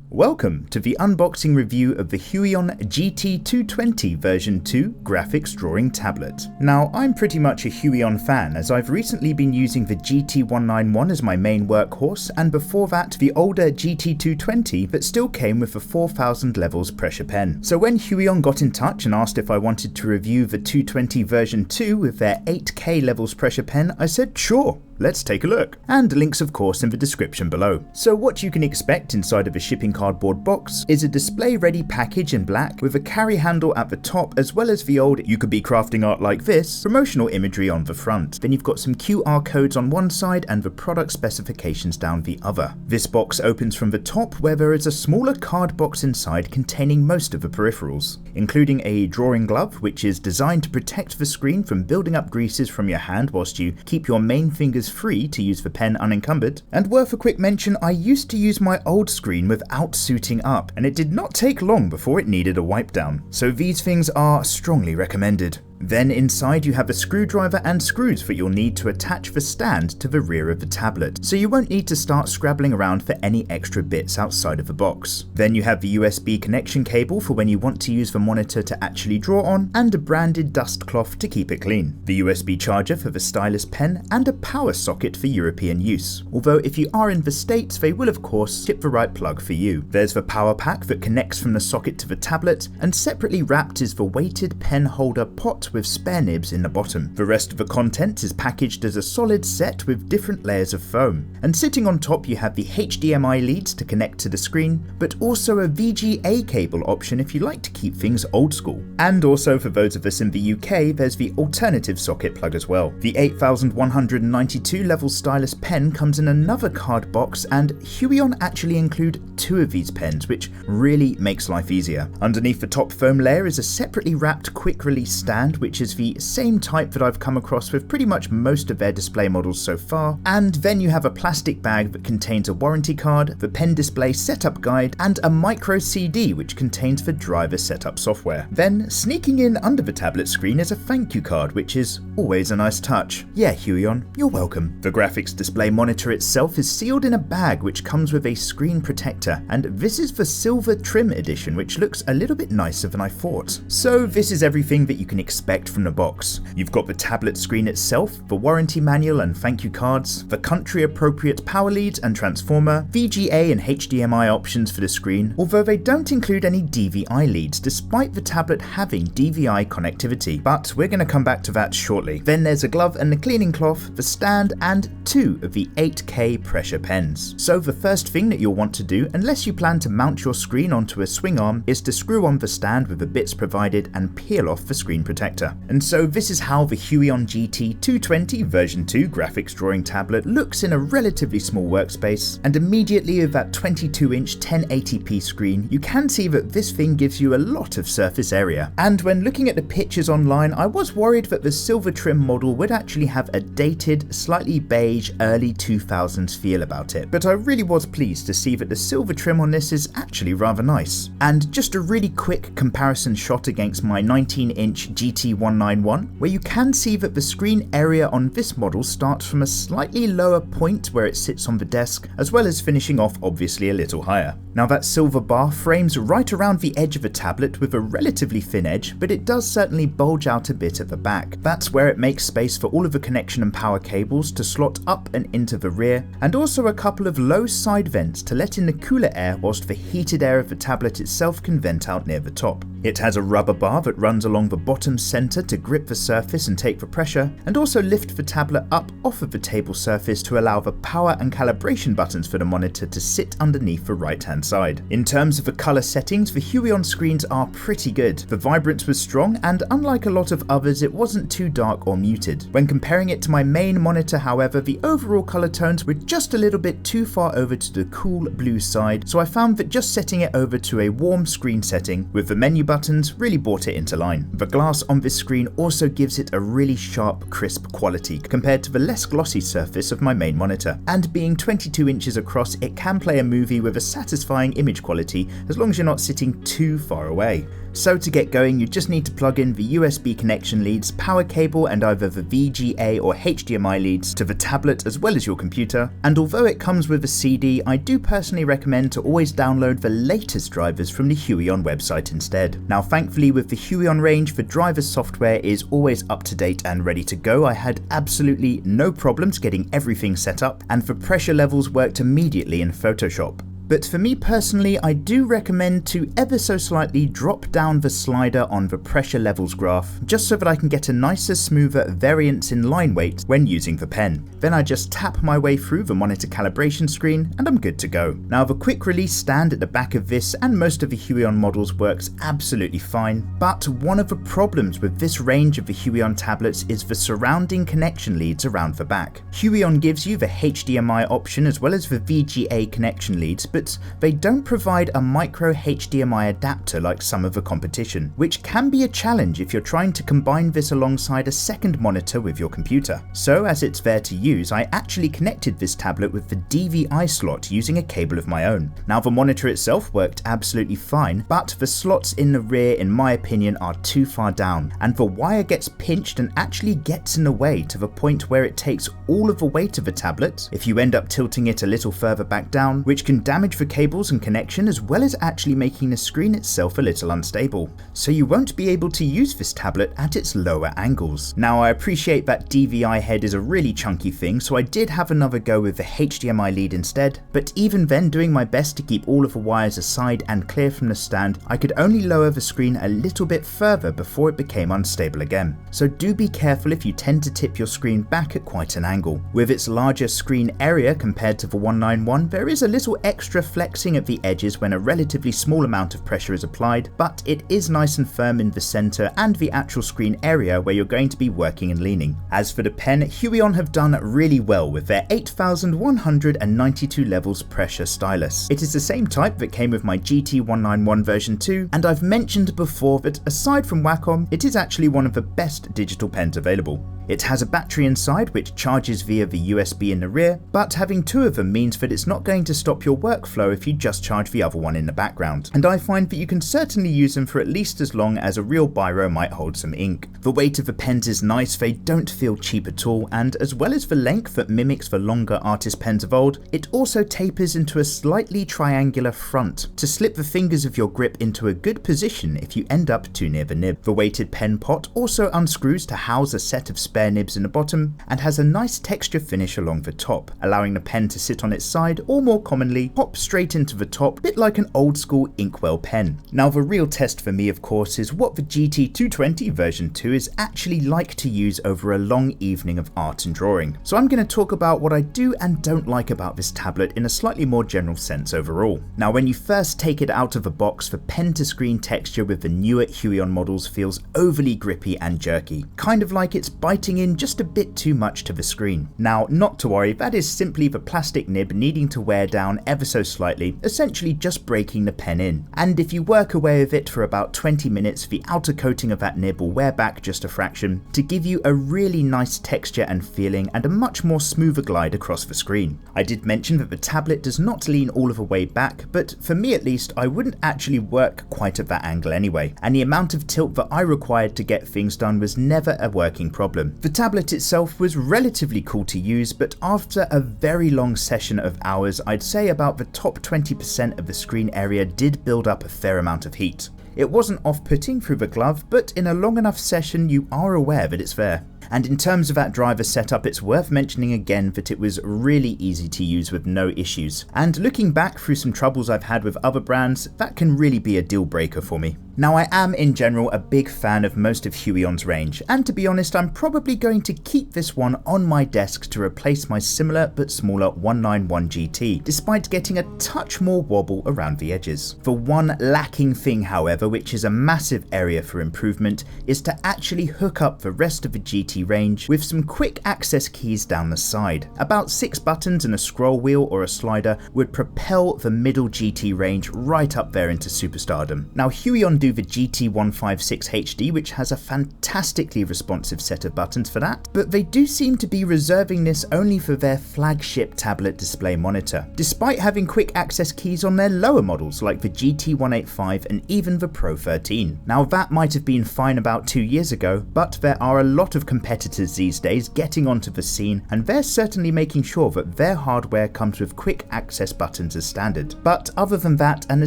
Welcome to the unboxing review of the Huion GT-220 V2 Graphics drawing tablet. Now, I'm pretty much a Huion fan, as I've recently been using the GT-191 as my main workhorse, and before that the older GT-220 that still came with a 4000 levels pressure pen. So when Huion got in touch and asked if I wanted to review the 220 version 2 with their 8K levels pressure pen, I said sure. Let's take a look. And links of course in the description below. So what you can expect inside of a shipping cardboard box is a display ready package in black with a carry handle at the top, as well as the old "you could be crafting art like this" promotional imagery on the front. Then you've got some QR codes on one side and the product specifications down the other. This box opens from the top, where there is a smaller card box inside containing most of the peripherals, including a drawing glove which is designed to protect the screen from building up greases from your hand whilst you keep your main fingers free to use the pen unencumbered. And worth a quick mention, I used to use my old screen without suiting up, and it did not take long before it needed a wipe down. So these things are strongly recommended. Then inside you have a screwdriver and screws that you'll need to attach the stand to the rear of the tablet, so you won't need to start scrabbling around for any extra bits outside of the box. Then you have the USB connection cable for when you want to use the monitor to actually draw on, and a branded dust cloth to keep it clean, the USB charger for the Stylus pen, and a power socket for European use. Although if you are in the States, they will of course ship the right plug for you. There's the power pack that connects from the socket to the tablet, and separately wrapped is the weighted pen holder pot with spare nibs in the bottom. The rest of the content is packaged as a solid set with different layers of foam. And sitting on top you have the HDMI leads to connect to the screen, but also a VGA cable option if you like to keep things old school. And also for those of us in the UK, there's the alternative socket plug as well. The 8192 level Stylus pen comes in another card box, and Huion actually include 2 of these pens, which really makes life easier. Underneath the top foam layer is a separately wrapped quick release stand, which is the same type that I've come across with pretty much most of their display models so far. And then you have a plastic bag that contains a warranty card, the pen display setup guide, and a micro CD which contains the driver setup software. Then sneaking in under the tablet screen is a thank you card, which is always a nice touch. Yeah, Huion, you're welcome. The graphics display monitor itself is sealed in a bag which comes with a screen protector, and this is the silver trim edition, which looks a little bit nicer than I thought. So this is everything that you can expect from the box. You've got the tablet screen itself, the warranty manual and thank you cards, the country appropriate power leads and transformer, VGA and HDMI options for the screen, although they don't include any DVI leads despite the tablet having DVI connectivity, but we're going to come back to that shortly. Then there's a glove and the cleaning cloth, the stand, and 2 of the 8K pressure pens. So the first thing that you'll want to do, unless you plan to mount your screen onto a swing arm, is to screw on the stand with the bits provided and peel off the screen protector. And so this is how the Huion GT-220 V2 Graphics drawing tablet looks in a relatively small workspace, and immediately with that 22-inch 1080p screen, you can see that this thing gives you a lot of surface area. And when looking at the pictures online, I was worried that the silver trim model would actually have a dated, slightly beige, early 2000s feel about it, but I really was pleased to see that the silver trim on this is actually rather nice. And just a really quick comparison shot against my 19-inch GT-191, where you can see that the screen area on this model starts from a slightly lower point where it sits on the desk, as well as finishing off obviously a little higher. Now that silver bar frames right around the edge of the tablet with a relatively thin edge, but it does certainly bulge out a bit at the back. That's where it makes space for all of the connection and power cables to slot up and into the rear, and also a couple of low side vents to let in the cooler air whilst the heated air of the tablet itself can vent out near the top. It has a rubber bar that runs along the bottom center to grip the surface and take the pressure, and also lift the tablet up off of the table surface to allow the power and calibration buttons for the monitor to sit underneath the right hand side. In terms of the color settings, the Huion screens are pretty good. The vibrance was strong, and unlike a lot of others, it wasn't too dark or muted. When comparing it to my main monitor, however, the overall color tones were just a little bit too far over to the cool blue side, so I found that just setting it over to a warm screen setting with the menu buttons really brought it into line. The glass on this screen also gives it a really sharp, crisp quality compared to the less glossy surface of my main monitor, and being 22 inches across, it can play a movie with a satisfying image quality as long as you're not sitting too far away. So to get going, you just need to plug in the USB connection leads, power cable, and either the VGA or HDMI leads to the tablet as well as your computer. And although it comes with a CD, I do personally recommend to always download the latest drivers from the Huion website instead. Now thankfully with the Huion range, the driver software is always up to date and ready to go. I had absolutely no problems getting everything set up, and the pressure levels worked immediately in Photoshop. But for me personally, I do recommend to ever so slightly drop down the slider on the pressure levels graph, just so that I can get a nicer, smoother variance in line weight when using the pen. Then I just tap my way through the monitor calibration screen and I'm good to go. Now the quick release stand at the back of this and most of the Huion models works absolutely fine, but one of the problems with this range of the Huion tablets is the surrounding connection leads around the back. Huion gives you the HDMI option as well as the VGA connection leads, but they don't provide a micro HDMI adapter like some of the competition, which can be a challenge if you're trying to combine this alongside a second monitor with your computer. So as it's there to use, I actually connected this tablet with the DVI slot using a cable of my own. Now the monitor itself worked absolutely fine, but the slots in the rear in my opinion are too far down, and the wire gets pinched and actually gets in the way to the point where it takes all of the weight of the tablet if you end up tilting it a little further back down, which can damage the cables and connection as well as actually making the screen itself a little unstable. So you won't be able to use this tablet at its lower angles. Now I appreciate that DVI head is a really chunky thing, so I did have another go with the HDMI lead instead, but even then doing my best to keep all of the wires aside and clear from the stand, I could only lower the screen a little bit further before it became unstable again. So do be careful if you tend to tip your screen back at quite an angle. With its larger screen area compared to the 191, there is a little extra flexing at the edges when a relatively small amount of pressure is applied, but it is nice and firm in the center and the actual screen area where you're going to be working and leaning. As for the pen, Huion have done really well with their 8192 levels pressure stylus. It is the same type that came with my GT191 version 2, and I've mentioned before that aside from Wacom, it is actually one of the best digital pens available. It has a battery inside which charges via the USB in the rear, but having two of them means that it's not going to stop your workflow if you just charge the other one in the background. And I find that you can certainly use them for at least as long as a real biro might hold some ink. The weight of the pens is nice, they don't feel cheap at all, and as well as the length that mimics the longer artist pens of old, it also tapers into a slightly triangular front to slip the fingers of your grip into a good position if you end up too near the nib. The weighted pen pot also unscrews to house a set of spare nibs in the bottom and has a nice texture finish along the top, allowing the pen to sit on its side or more commonly pop straight into the top, a bit like an old school inkwell pen. Now the real test for me of course is what the GT-220 version 2 is actually like to use over a long evening of art and drawing. So I'm going to talk about what I do and don't like about this tablet in a slightly more general sense overall. Now when you first take it out of the box, the pen to screen texture with the newer Huion models feels overly grippy and jerky, kind of like it's biting in just a bit too much to the screen. Now not to worry, that is simply the plastic nib needing to wear down ever so slightly, essentially just breaking the pen in. And if you work away with it for about 20 minutes, the outer coating of that nib will wear back just a fraction to give you a really nice texture and feeling and a much more smoother glide across the screen. I did mention that the tablet does not lean all of the way back, but for me at least I wouldn't actually work quite at that angle anyway, and the amount of tilt that I required to get things done was never a working problem. The tablet itself was relatively cool to use, but after a very long session of hours, I'd say about the top 20% of the screen area did build up a fair amount of heat. It wasn't off-putting through the glove, but in a long enough session you are aware that it's there. And in terms of that driver setup, it's worth mentioning again that it was really easy to use with no issues. And looking back through some troubles I've had with other brands, that can really be a deal breaker for me. Now I am in general a big fan of most of Huion's range, and to be honest I'm probably going to keep this one on my desk to replace my similar but smaller 191 GT, despite getting a touch more wobble around the edges. The one lacking thing however, which is a massive area for improvement, is to actually hook up the rest of the GT GT range with some quick access keys down the side. About 6 buttons and a scroll wheel or a slider would propel the middle GT range right up there into superstardom. Now Huion do the GT-156 HD, which has a fantastically responsive set of buttons for that, but they do seem to be reserving this only for their flagship tablet display monitor, despite having quick access keys on their lower models like the GT-185 and even the Pro 13. Now that might have been fine about 2 years ago, but there are a lot of competitors these days getting onto the scene, and they're certainly making sure that their hardware comes with quick access buttons as standard. But other than that, and a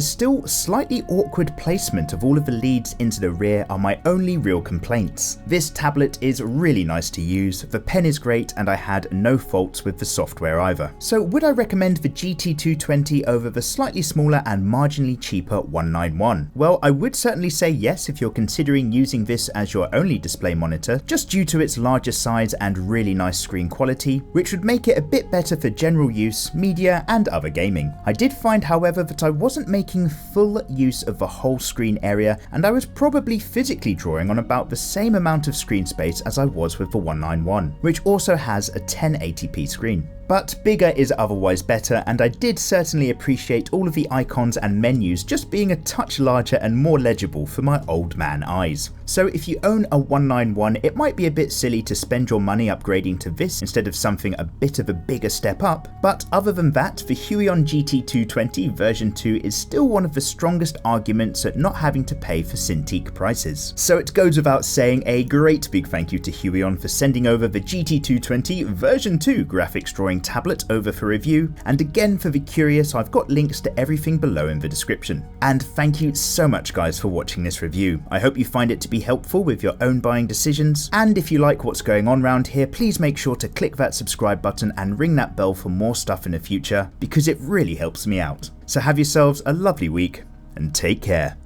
still slightly awkward placement of all of the leads into the rear are my only real complaints. This tablet is really nice to use, the pen is great, and I had no faults with the software either. So would I recommend the GT-220 over the slightly smaller and marginally cheaper 191? Well, I would certainly say yes if you're considering using this as your only display monitor, just due to its larger size and really nice screen quality, which would make it a bit better for general use, media, and other gaming. I did find, however, that I wasn't making full use of the whole screen area, and I was probably physically drawing on about the same amount of screen space as I was with the 191, which also has a 1080p screen. But bigger is otherwise better, and I did certainly appreciate all of the icons and menus just being a touch larger and more legible for my old man eyes. So if you own a 191, it might be a bit silly to spend your money upgrading to this instead of something a bit of a bigger step up, but other than that, the Huion GT-220 version 2 is still one of the strongest arguments at not having to pay for Cintiq prices. So it goes without saying a great big thank you to Huion for sending over the GT-220 version 2 graphics drawing tablet over for review, and again for the curious, I've got links to everything below in the description. And thank you so much guys for watching this review. I hope you find it to be helpful with your own buying decisions, and if you like what's going on around here, please make sure to click that subscribe button and ring that bell for more stuff in the future, because it really helps me out. So have yourselves a lovely week and take care.